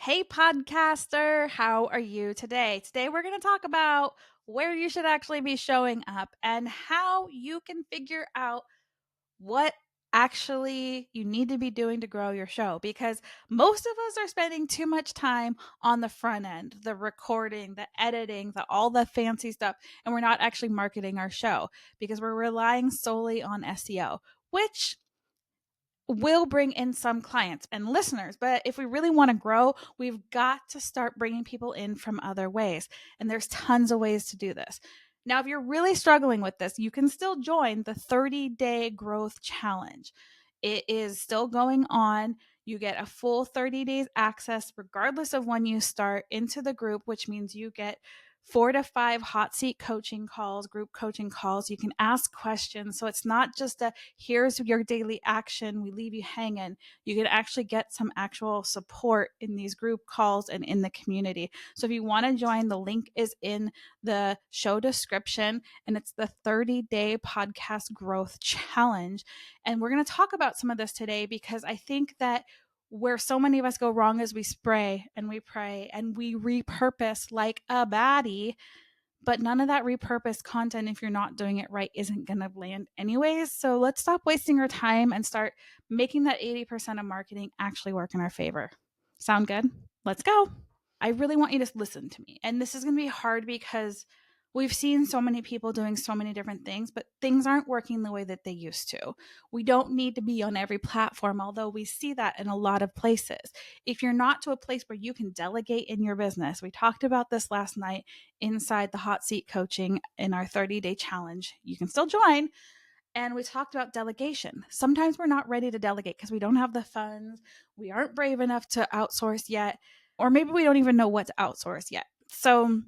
Hey, podcaster, how are you today? Today, we're going to talk about where you should actually be showing up and how you can figure out what actually you need to be doing to grow your show because most of us are spending too much time on the front end, the recording, the editing, all the fancy stuff, and we're not actually marketing our show because we're relying solely on SEO, which will bring in some clients and listeners. But if we really want to grow, we've got to start bringing people in from other ways. And there's tons of ways to do this. Now, if you're really struggling with this, you can still join the 30-day growth challenge. It is still going on. You get a full 30 days access, regardless of when you start, into the group, which means you get 4 to 5 hot seat coaching calls, group coaching calls. You can ask questions. So it's not just a here's your daily action, we leave you hanging. You can actually get some actual support in these group calls and in the community. So if you want to join, the link is in the show description, and it's the 30-day podcast growth challenge. And we're going to talk about some of this today because I think that where so many of us go wrong is we spray and we pray and we repurpose like a baddie, but none of that repurposed content, if you're not doing it right, isn't going to land anyways. So let's stop wasting our time and start making that 80% of marketing actually work in our favor. Sound good? Let's go. I really want you to listen to me. And this is going to be hard because we've seen so many people doing so many different things, but things aren't working the way that they used to. We don't need to be on every platform, although we see that in a lot of places. If you're not to a place where you can delegate in your business, we talked about this last night inside the hot seat coaching in our 30-day challenge. You can still join. And we talked about delegation. Sometimes we're not ready to delegate because we don't have the funds. We aren't brave enough to outsource yet, or maybe we don't even know what to outsource yet. So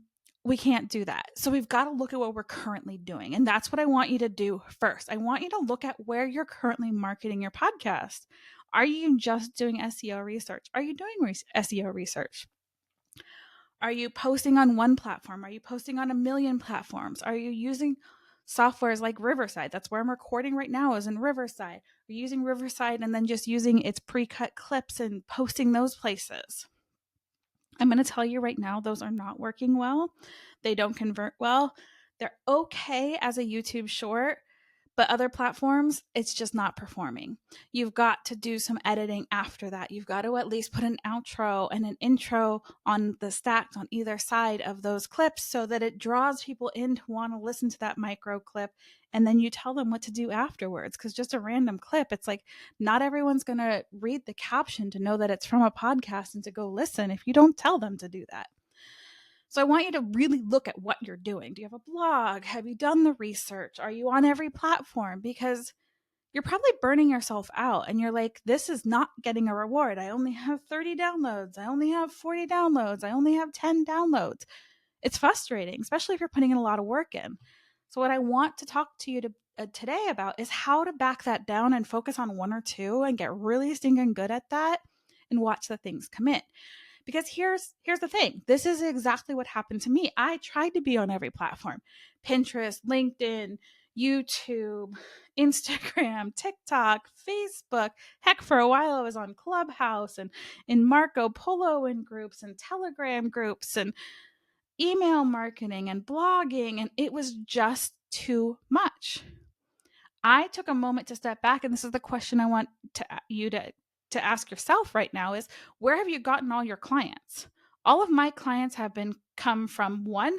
we can't do that. So we've got to look at what we're currently doing. And that's what I want you to do first. I want you to look at where you're currently marketing your podcast. Are you just doing SEO research? Are you doing SEO research? Are you posting on one platform? Are you posting on a million platforms? Are you using softwares like Riverside? That's where I'm recording right now, is in Riverside. Are you using Riverside and then just using its pre-cut clips and posting those places? I'm going to tell you right now, those are not working well. They don't convert well. They're okay as a YouTube short, but other platforms, it's just not performing. You've got to do some editing after that. You've got to at least put an outro and an intro on the stacked on either side of those clips so that it draws people in to want to listen to that micro clip. And then you tell them what to do afterwards. Because just a random clip, it's like not everyone's going to read the caption to know that it's from a podcast and to go listen if you don't tell them to do that. So I want you to really look at what you're doing. Do you have a blog? Have you done the research? Are you on every platform? Because you're probably burning yourself out and you're like, this is not getting a reward. I only have 30 downloads. I only have 40 downloads. I only have 10 downloads. It's frustrating, especially if you're putting in a lot of work in. So what I want to talk to you today about is how to back that down and focus on one or two and get really stinking good at that and watch the things come in. Because here's the thing. This is exactly what happened to me. I tried to be on every platform. Pinterest, LinkedIn, YouTube, Instagram, TikTok, Facebook. Heck, for a while I was on Clubhouse and in Marco Polo in groups and Telegram groups and email marketing and blogging, and it was just too much. I took a moment to step back, and this is the question I want you to ask yourself right now is, where have you gotten all your clients? All of my clients have come from one,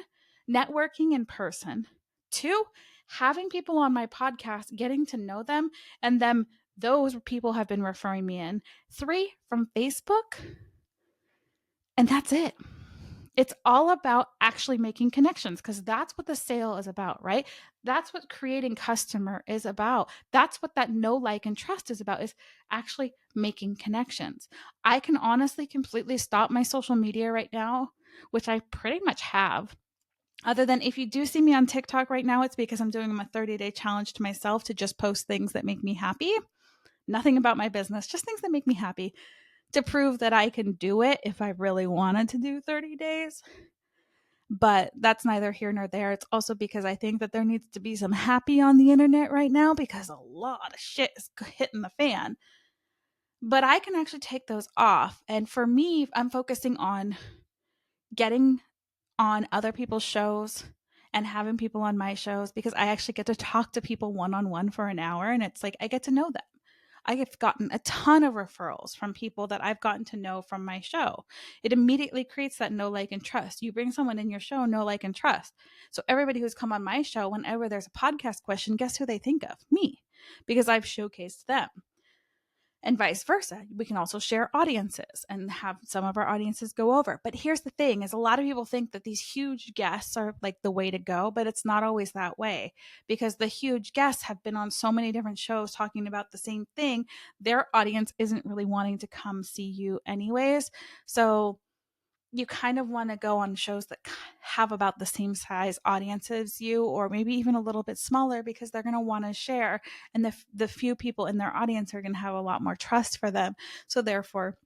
networking in person, two, having people on my podcast, getting to know them, and then those people have been referring me in, three, from Facebook, and that's it. It's all about actually making connections because that's what the sale is about, right? That's what creating customer is about. That's what that know, like, and trust is about, is actually making connections. I can honestly completely stop my social media right now, which I pretty much have. Other than if you do see me on TikTok right now, it's because I'm doing my 30-day challenge to myself to just post things that make me happy. Nothing about my business, just things that make me happy, to prove that I can do it if I really wanted to do 30 days. But that's neither here nor there. It's also because I think that there needs to be some happy on the internet right now because a lot of shit is hitting the fan. But I can actually take those off. And for me, I'm focusing on getting on other people's shows and having people on my shows, because I actually get to talk to people one on one for an hour. And it's like I get to know them. I have gotten a ton of referrals from people that I've gotten to know from my show. It immediately creates that know, like, and trust. You bring someone in your show, know, like, and trust. So everybody who's come on my show, whenever there's a podcast question, guess who they think of? Me, because I've showcased them. And vice versa. We can also share audiences and have some of our audiences go over. But here's the thing, is a lot of people think that these huge guests are like the way to go, but it's not always that way, because the huge guests have been on so many different shows talking about the same thing. Their audience isn't really wanting to come see you anyways. So you kind of want to go on shows that have about the same size audience as you, or maybe even a little bit smaller, because they're going to want to share. And the few people in their audience are going to have a lot more trust for them. So therefore,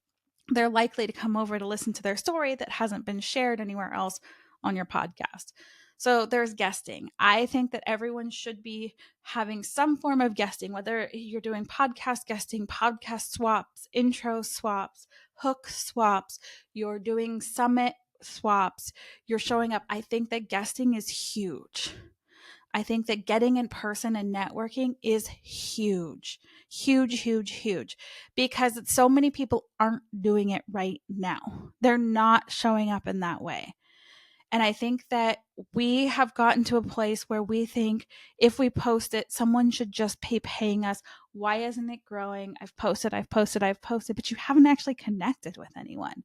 they're likely to come over to listen to their story that hasn't been shared anywhere else on your podcast. So there's guesting. I think that everyone should be having some form of guesting, whether you're doing podcast guesting, podcast swaps, intro swaps, hook swaps, you're doing summit swaps, you're showing up. I think that guesting is huge. I think that getting in person and networking is huge, huge, huge, huge, because so many people aren't doing it right now. They're not showing up in that way. And I think that we have gotten to a place where we think if we post it, someone should just be paying us. Why isn't it growing? I've posted, but you haven't actually connected with anyone.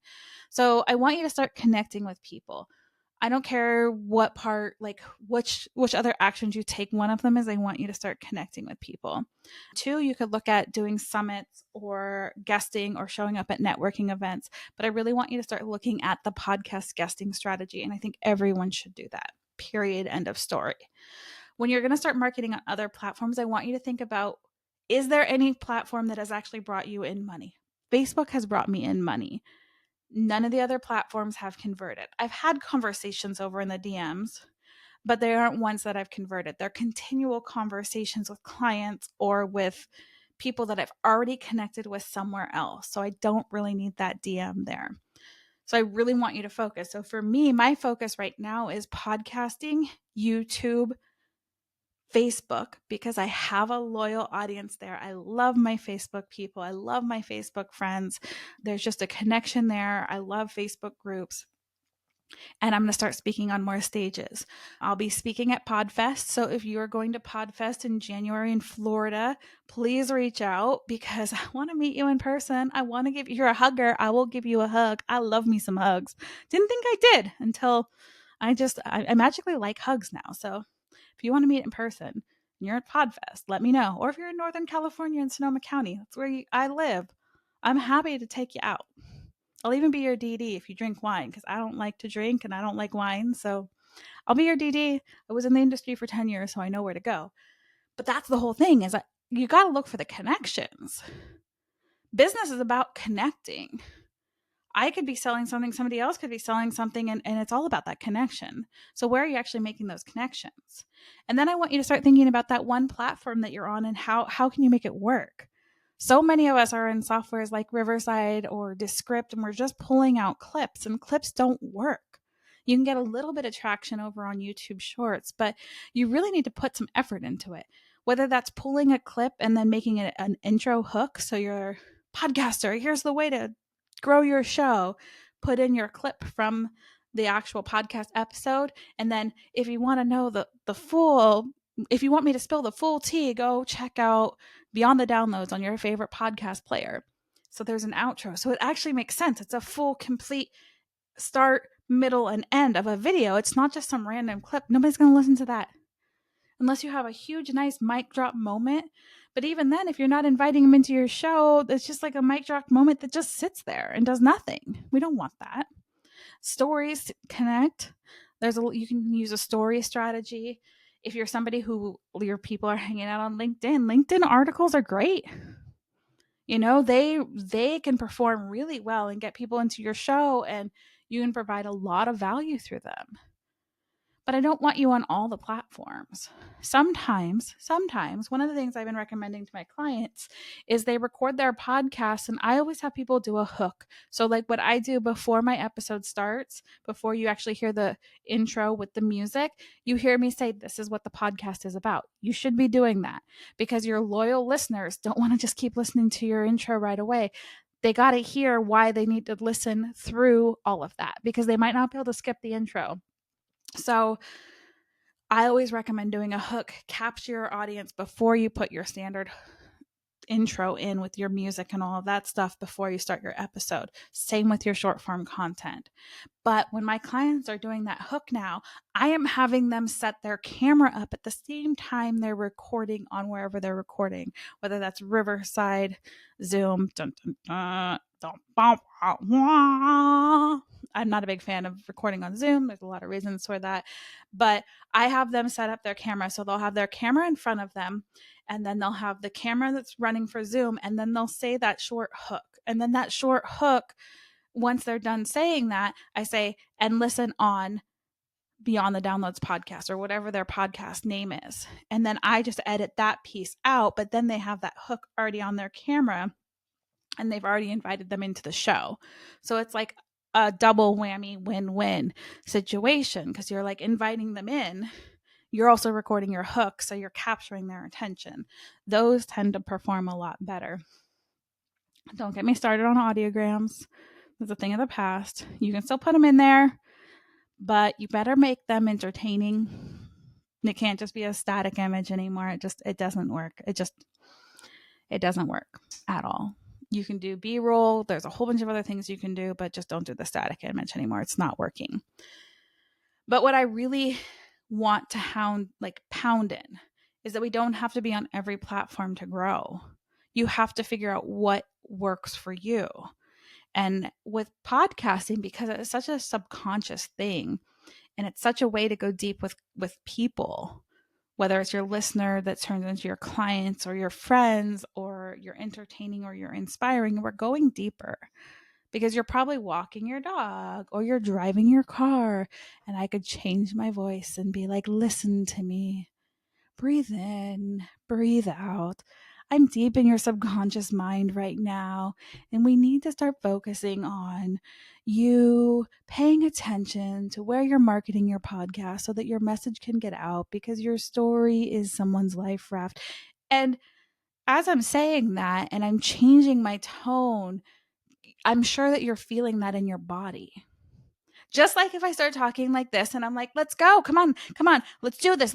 So I want you to start connecting with people. I don't care what part, like which other actions you take. One of them is I want you to start connecting with people. Two, you could look at doing summits or guesting or showing up at networking events. But I really want you to start looking at the podcast guesting strategy. And I think everyone should do that. Period. End of story. When you're going to start marketing on other platforms, I want you to think about, is there any platform that has actually brought you in money? Facebook has brought me in money. None of the other platforms have converted. I've had conversations over in the DMs, but they aren't ones that I've converted. They're continual conversations with clients or with people that I've already connected with somewhere else. So I don't really need that DM there. So I really want you to focus. So for me, my focus right now is podcasting, YouTube, Facebook, because I have a loyal audience there. I love my Facebook people. I love my Facebook friends. There's just a connection there. I love Facebook groups. And I'm going to start speaking on more stages. I'll be speaking at PodFest. So if you're going to PodFest in January in Florida, please reach out, because I want to meet you in person. I want to give you, you're a hugger. I will give you a hug. I love me some hugs. Didn't think I did until I magically like hugs now. So if you want to meet in person and you're at PodFest, let me know. Or if you're in Northern California in Sonoma County, that's where I live, I'm happy to take you out. I'll even be your DD if you drink wine, because I don't like to drink and I don't like wine. So I'll be your DD. I was in the industry for 10 years, so I know where to go. But that's the whole thing, is that you got to look for the connections. Business is about connecting. I could be selling something, somebody else could be selling something, and it's all about that connection. So where are you actually making those connections? And then I want you to start thinking about that one platform that you're on and how can you make it work? So many of us are in softwares like Riverside or Descript, and we're just pulling out clips, and clips don't work. You can get a little bit of traction over on YouTube Shorts, but you really need to put some effort into it. Whether that's pulling a clip and then making it an intro hook. So you're podcaster, here's the way to grow your show. Put in your clip from the actual podcast episode. And then if you want to know the full, if you want me to spill the full tea, go check out Beyond the Downloads on your favorite podcast player. So there's an outro. So it actually makes sense. It's a full, complete start, middle, and end of a video. It's not just some random clip. Nobody's going to listen to that unless you have a huge, nice mic drop moment. But even then, if you're not inviting them into your show, it's just like a mic drop moment that just sits there and does nothing. We don't want that. Stories connect. You can use a story strategy. If you're somebody who your people are hanging out on LinkedIn articles are great. You know, they can perform really well and get people into your show, and you can provide a lot of value through them. but I don't want you on all the platforms. Sometimes, one of the things I've been recommending to my clients is they record their podcasts, and I always have people do a hook. So, like what I do before my episode starts, before you actually hear the intro with the music, you hear me say, "This is what the podcast is about." You should be doing that because your loyal listeners don't want to just keep listening to your intro right away. They got to hear why they need to listen through all of that because they might not be able to skip the intro. So I always recommend doing a hook, capture your audience before you put your standard intro in with your music and all of that stuff before you start your episode. Same with your short form content. But when my clients are doing that hook now, I am having them set their camera up at the same time they're recording on wherever they're recording, whether that's Riverside, Zoom. I'm not a big fan of recording on Zoom. There's a lot of reasons for that. But I have them set up their camera. So they'll have their camera in front of them, and then they'll have the camera that's running for Zoom, and then they'll say that short hook. And then that short hook, once they're done saying that, I say, and listen on Beyond the Downloads podcast or whatever their podcast name is. And then I just edit that piece out, but then they have that hook already on their camera and they've already invited them into the show. So it's like a double whammy win-win situation because you're like inviting them in. You're also recording your hook, so you're capturing their attention. Those tend to perform a lot better. Don't get me started on audiograms. It's a thing of the past. You can still put them in there, but you better make them entertaining. It can't just be a static image anymore. It doesn't work. It doesn't work at all. You can do B-roll. There's a whole bunch of other things you can do, but just don't do the static image anymore. It's not working. But what I really want to pound in is that we don't have to be on every platform to grow. You have to figure out what works for you. And with podcasting, because it's such a subconscious thing and it's such a way to go deep with people, whether it's your listener that turns into your clients or your friends or you're entertaining or you're inspiring, we're going deeper because you're probably walking your dog or you're driving your car, and I could change my voice and be like, listen to me, breathe in, breathe out. I'm deep in your subconscious mind right now, and we need to start focusing on you paying attention to where you're marketing your podcast so that your message can get out because your story is someone's life raft. And as I'm saying that and I'm changing my tone, I'm sure that you're feeling that in your body. Just like if I start talking like this and I'm like, let's go, come on, let's do this,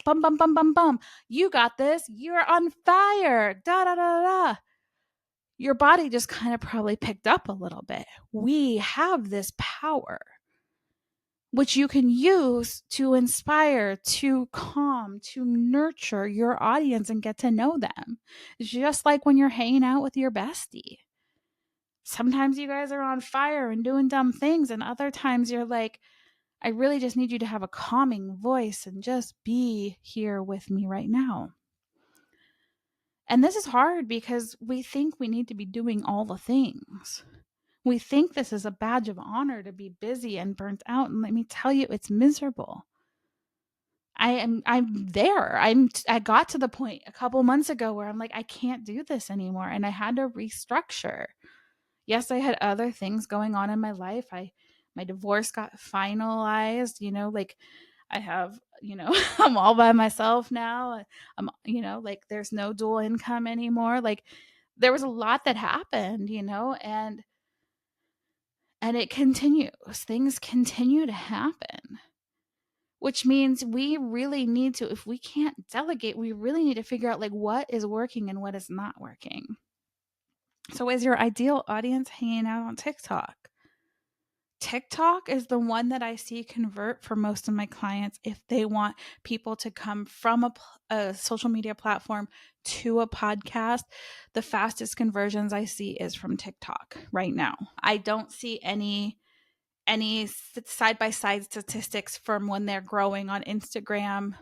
bum, bum, bum, bum, bum. You got this, you're on fire, da, da, da, da. Your body just kind of probably picked up a little bit. We have this power, which you can use to inspire, to calm, to nurture your audience and get to know them. It's just like when you're hanging out with your bestie. Sometimes you guys are on fire and doing dumb things, and other times you're like, I really just need you to have a calming voice and just be here with me right now. And this is hard because we think we need to be doing all the things. We think this is a badge of honor to be busy and burnt out. And let me tell you, it's miserable. I'm there. I got to the point a couple months ago where I'm like, I can't do this anymore. And I had to restructure. Yes, I had other things going on in my life. My divorce got finalized, like I have, I'm all by myself now. I'm, like there's no dual income anymore. Like there was a lot that happened, and it continues. Things continue to happen, which means we really need to, if we can't delegate, we really need to figure out like what is working and what is not working. So is your ideal audience hanging out on TikTok? TikTok is the one that I see convert for most of my clients if they want people to come from a social media platform to a podcast. The fastest conversions I see is from TikTok right now. I don't see any side-by-side statistics from when they're growing on Instagram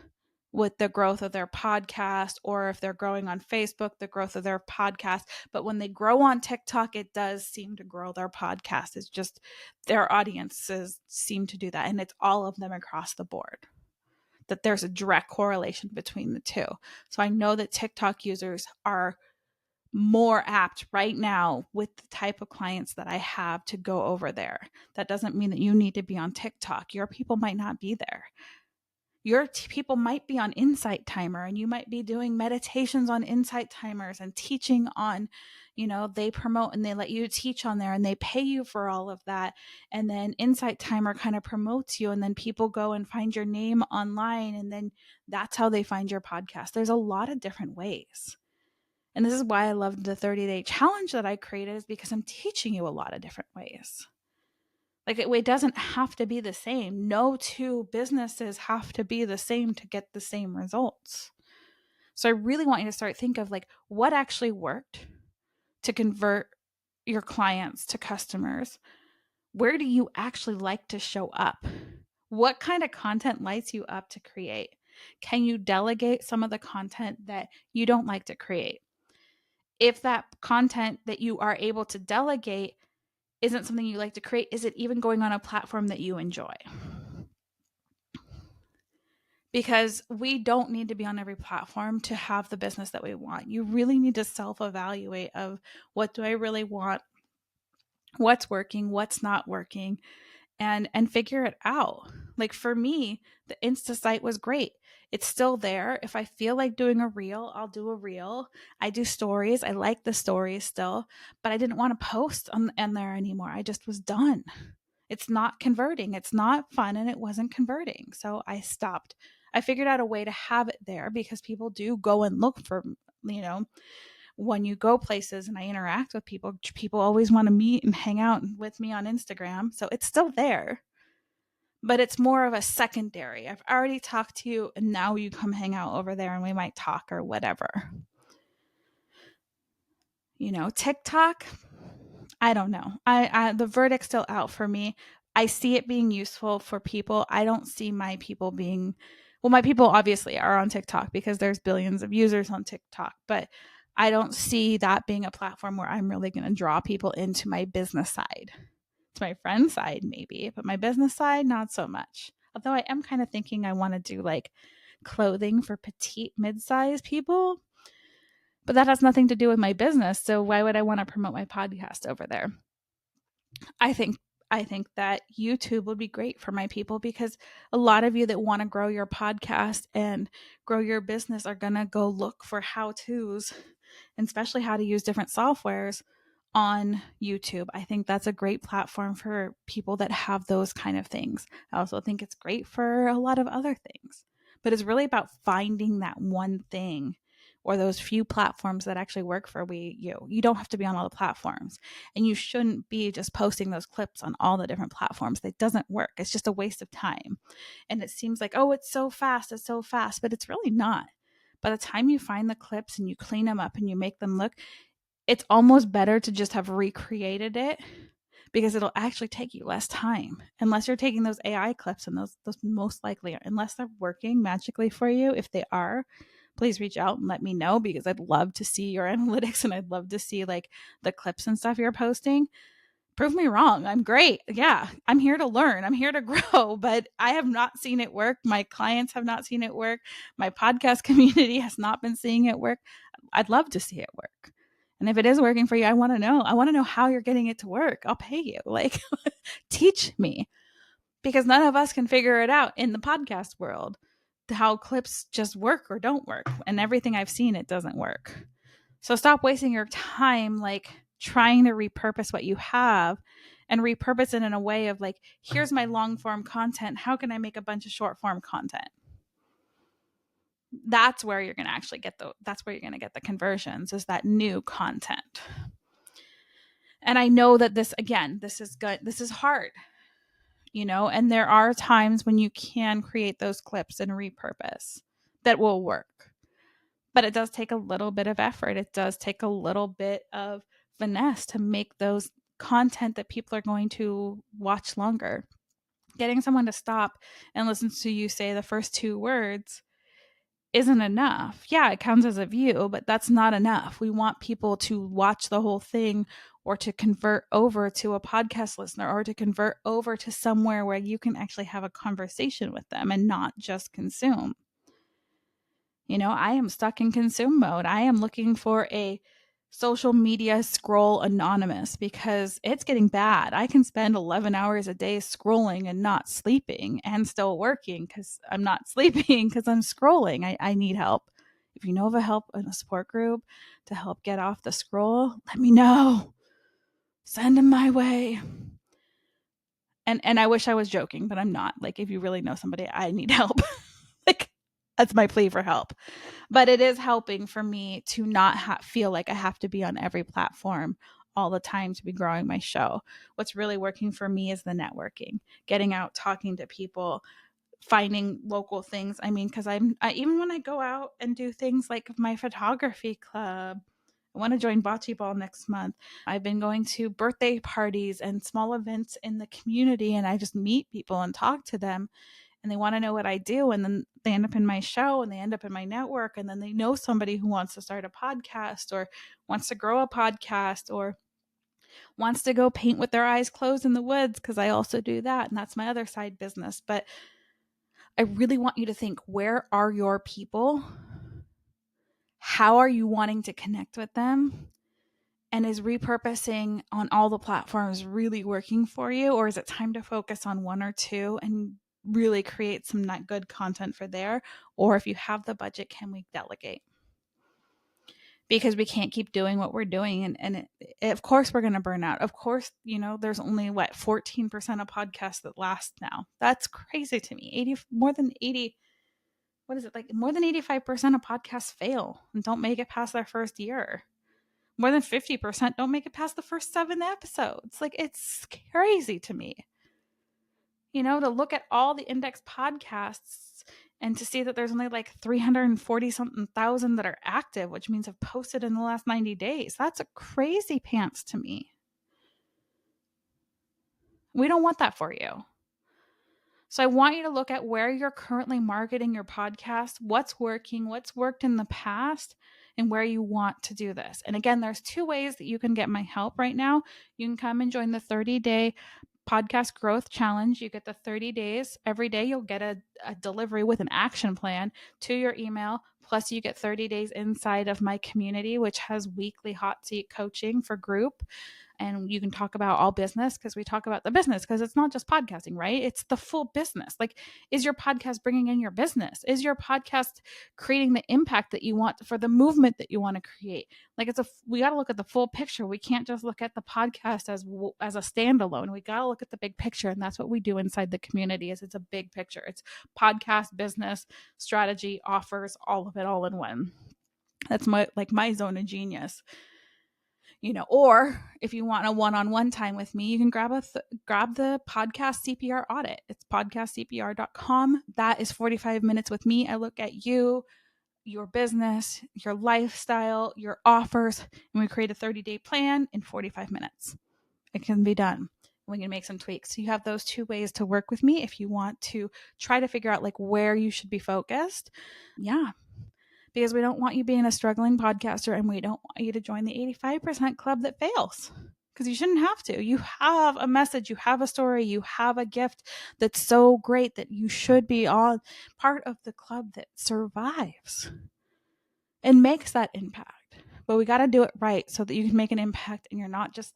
with the growth of their podcast, or if they're growing on Facebook, the growth of their podcast. But when they grow on TikTok, it does seem to grow their podcast. It's just their audiences seem to do that. And it's all of them across the board, that there's a direct correlation between the two. So I know that TikTok users are more apt right now with the type of clients that I have to go over there. That doesn't mean that you need to be on TikTok. Your people might not be there. Your people might be on Insight Timer, and you might be doing meditations on Insight Timers and teaching on, they promote and they let you teach on there and they pay you for all of that. And then Insight Timer kind of promotes you, and then people go and find your name online, and then that's how they find your podcast. There's a lot of different ways. And this is why I love the 30-day challenge that I created, is because I'm teaching you a lot of different ways. Like, it doesn't have to be the same. No two businesses have to be the same to get the same results. So I really want you to start think of like what actually worked to convert your clients to customers. Where do you actually like to show up? What kind of content lights you up to create? Can you delegate some of the content that you don't like to create? If that content that you are able to delegate isn't something you like to create, is it even going on a platform that you enjoy? Because we don't need to be on every platform to have the business that we want. You really need to self-evaluate of what do I really want, what's working, what's not working, and figure it out. Like for me, the Insta site was great. It's still there. If I feel like doing a reel, I'll do a reel. I do stories. I like the stories still, but I didn't want to post on there anymore. I just was done. It's not converting. It's not fun, and it wasn't converting. So I stopped. I figured out a way to have it there because people do go and look for, when you go places and I interact with people, people always want to meet and hang out with me on Instagram. So it's still there, but it's more of a secondary. I've already talked to you, and now you come hang out over there and we might talk or whatever. TikTok, I don't know. The verdict's still out for me. I see it being useful for people. I don't see my people being, well, my people obviously are on TikTok because there's billions of users on TikTok, but I don't see that being a platform where I'm really going to draw people into my business side. It's my friend side maybe, but my business side, not so much. Although I am kind of thinking I want to do like clothing for petite, mid-sized people, but that has nothing to do with my business. So why would I want to promote my podcast over there? I think that YouTube would be great for my people because a lot of you that want to grow your podcast and grow your business are going to go look for how-tos, and especially how to use different softwares on YouTube. I think that's a great platform for people that have those kind of things. I also think it's great for a lot of other things, but it's really about finding that one thing or those few platforms that actually work for you. You don't have to be on all the platforms, and you shouldn't be just posting those clips on all the different platforms. That doesn't work. It's just a waste of time. And it seems like, oh, it's so fast, but it's really not. By the time you find the clips and you clean them up and you make them look, it's almost better to just have recreated it because it'll actually take you less time. Unless you're taking those AI clips, and those most likely, unless they're working magically for you. If they are, please reach out and let me know, because I'd love to see your analytics and I'd love to see like the clips and stuff you're posting. Prove me wrong. I'm great. Yeah, I'm here to learn. I'm here to grow, but I have not seen it work. My clients have not seen it work. My podcast community has not been seeing it work. I'd love to see it work. And if it is working for you, I want to know. I want to know how you're getting it to work. I'll pay you. Like, teach me, because none of us can figure it out in the podcast world, how clips just work or don't work. And everything I've seen, it doesn't work. So stop wasting your time like trying to repurpose what you have, and repurpose it in a way of like, here's my long form content. How can I make a bunch of short form content? That's where you're going to actually get the conversions, is that new content. And I know that this is good. This is hard, and there are times when you can create those clips and repurpose that will work. But it does take a little bit of effort. It does take a little bit of finesse to make those content that people are going to watch longer. Getting someone to stop and listen to you say the first two words isn't enough. Yeah, it counts as a view, but that's not enough. We want people to watch the whole thing or to convert over to a podcast listener or to convert over to somewhere where you can actually have a conversation with them and not just consume. I am stuck in consume mode. I am looking for a social media scroll anonymous because it's getting bad. I can spend 11 hours a day scrolling and not sleeping and still working because I'm not sleeping because I'm scrolling. I need help. If you know of a help in a support group to help get off the scroll, let me know. Send them my way. And I wish I was joking, but I'm not. Like, if you really know somebody, I need help. Like, that's my plea for help. But it is helping for me to not feel like I have to be on every platform all the time to be growing my show. What's really working for me is the networking, getting out, talking to people, finding local things. I mean, because even when I go out and do things like my photography club, I want to join bocce ball next month. I've been going to birthday parties and small events in the community, and I just meet people and talk to them, and they want to know what I do, and then they end up in my show and they end up in my network, and then they know somebody who wants to start a podcast or wants to grow a podcast or wants to go paint with their eyes closed in the woods, because I also do that, and that's my other side business. But I really want you to think, where are your people? How are you wanting to connect with them? And is repurposing on all the platforms really working for you? Or is it time to focus on one or two and really create some not good content for there? Or if you have the budget, can we delegate? Because we can't keep doing what we're doing. And of course, we're going to burn out. Of course, there's only 14% of podcasts that last now. That's crazy to me. More than 80. What is it, like? More than 85% of podcasts fail and don't make it past their first year. More than 50% don't make it past the first 7 episodes. Like, it's crazy to me. To look at all the index podcasts and to see that there's only like 340 something thousand that are active, which means have posted in the last 90 days. That's a crazy pants to me. We don't want that for you. So I want you to look at where you're currently marketing your podcast, what's working, what's worked in the past, and where you want to do this. And again, there's 2 ways that you can get my help right now. You can come and join the 30-day podcast growth challenge. You get the 30 days. Every day you'll get a delivery with an action plan to your email. Plus you get 30 days inside of my community, which has weekly hot seat coaching for group. And you can talk about all business, because we talk about the business, because it's not just podcasting, right? It's the full business. Like, is your podcast bringing in your business? Is your podcast creating the impact that you want for the movement that you want to create? Like, we got to look at the full picture. We can't just look at the podcast as a standalone. We got to look at the big picture. And that's what we do inside the community. It's a big picture. It's podcast, business, strategy, offers, all of it all in one. That's my zone of genius. Or if you want a one-on-one time with me, you can grab the podcast CPR audit. It's podcastcpr.com. That is 45 minutes with me. I look at you, your business, your lifestyle, your offers, and we create a 30-day plan in 45 minutes. It can be done. We can make some tweaks. So you have those 2 ways to work with me if you want to try to figure out where you should be focused. Yeah. Because we don't want you being a struggling podcaster, and we don't want you to join the 85% club that fails, because you shouldn't have to. You have a message, you have a story, you have a gift that's so great that you should be on part of the club that survives and makes that impact. But we got to do it right so that you can make an impact and you're not just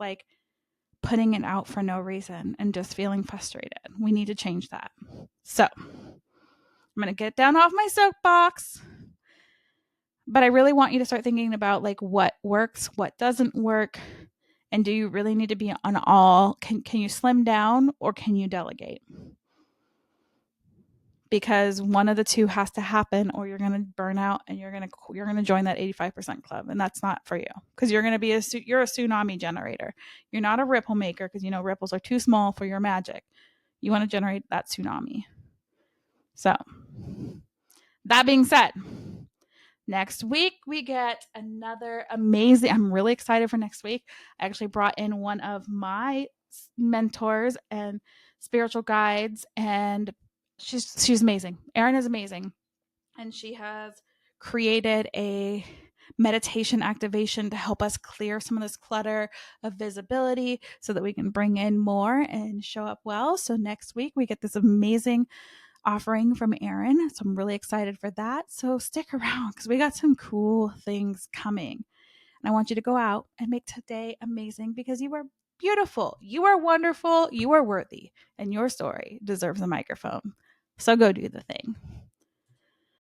putting it out for no reason and just feeling frustrated. We need to change that. So I'm going to get down off my soapbox. But I really want you to start thinking about what works, what doesn't work, and do you really need to be on all? Can you slim down, or can you delegate? Because one of the 2 has to happen, or you're going to burn out and you're going to join that 85% club, and that's not for you, because you're going to you're a tsunami generator. You're not a ripple maker, because ripples are too small for your magic. You want to generate that tsunami. So that being said, next week, we get another amazing, I'm really excited for next week. I actually brought in one of my mentors and spiritual guides, and she's amazing. Erin is amazing. and she has created a meditation activation to help us clear some of this clutter of visibility so that we can bring in more and show up well. So next week we get this amazing offering from Erin. So I'm really excited for that. So stick around because we got some cool things coming. And I want you to go out and make today amazing because you are beautiful, you are wonderful, you are worthy, and your story deserves a microphone. So go do the thing.